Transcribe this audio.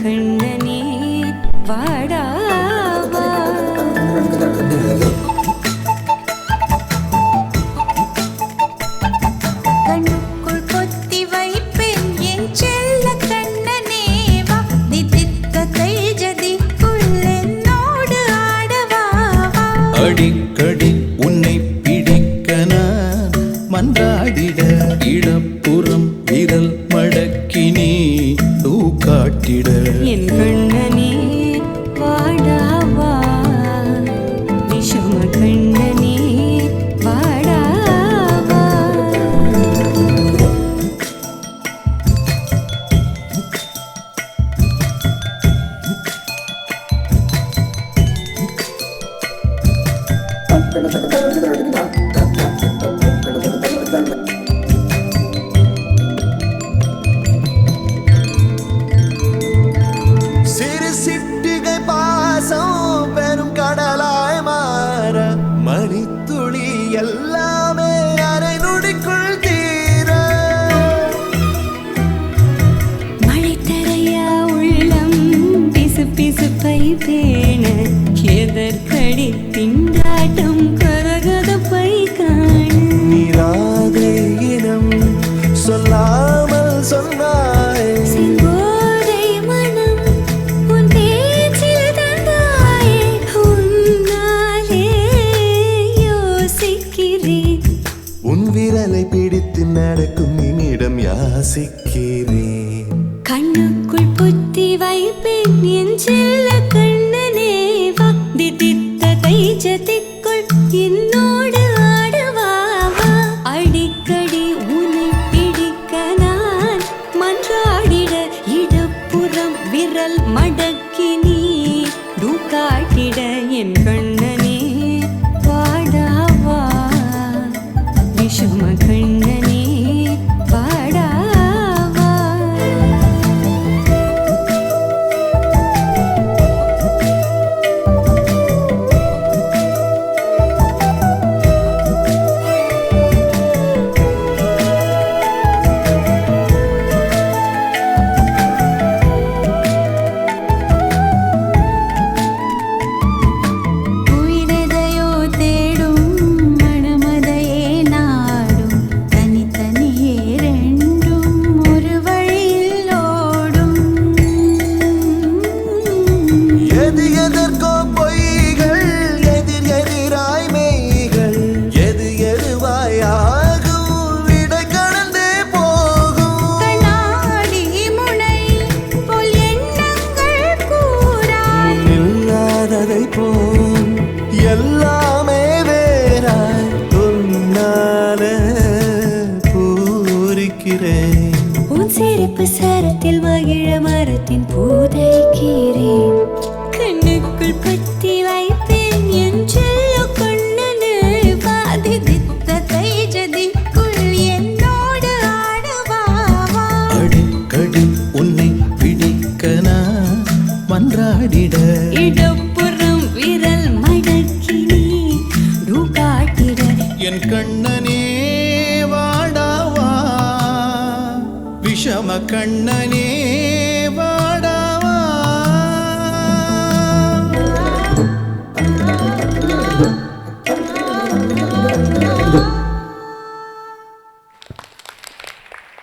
கண்ணனே வாடாவா கண்ணுக்குள் பொத்தி வைப்பேன் என் செல்ல கண்ணனே வா தித்தித்த தைஜதிக்குள் என்னோடு ஆடவா அடிக்கடி உன்னை பிடிக்க நான் மன்றாடிட இடப்புறம் விரல் மடக்கி நீ காட்டிட என் கண்ணனே வாடாவா விஷம கண்ணனே வாடாவா மணித்துளி எல்லாமே அரை நொடிக்குள் தீர மழை தரையா உள்ளம் பிசு பிசுப்பை பேண எதற்கடி திண்டாட்டம் கரகதப்பை காண நீராதை இனம் சொல்லாமல் சொன்னாய் செங்கோதை மனம் உன் பேச்சில் தந்தாயே உன்னாலே யோசிக்கிறேன் உன் விரலை பிடித்து நடக்கும் நிமிடம் யாசிக்கிறேன் கண்ணுக்குள் புத்தி வைப்பேன் என் செல்ல கண்ணனே வா தித்தித்த தைஜதிக்குள் என்னோடு ஆடவா அடிக்கடி உன்னை பிடிக்க நான் மன்றாடிட இடப்புறம் விரல் மடக்கி நீ காட்டிட என் கண்ணனே வாடாவா விஷம கண்ணனே வாடாவா உயிரெதையோ தேடும் மனமதையே நாடும் தனித்தனியே ரெண்டும் ஒரு வழியில் ஓடும் எது எதற்கோ பொய்கள் எதிர் எதிராய் மெய்கள் எது எதுவாயாகும் விடை கடந்தே போகும் கண்ணாடி முனை போல் எண்ணங்கள் கூறாய் இல்லாததை போல் எல்லாமே வேறாய் உன்னால பூரிக்கிறேன் உன் சிரிப்பு சரத்தில் மகிழ மரத்தின் பூதைக்கிறேன் கண்ணுக்குள் பத்தி வைப்பேன் என் செல்ல கண்ணனே வாதித்த தைஜதிக்குள் என்னோடு ஆடவா அடிக்கடி உன்னை பிடிக்க நான் மன்றாடிட இடப்புறம் விரல் மடக்கி நீ காட்டிட என் கண்ணனே வாடாவா விஷம கண்ணனே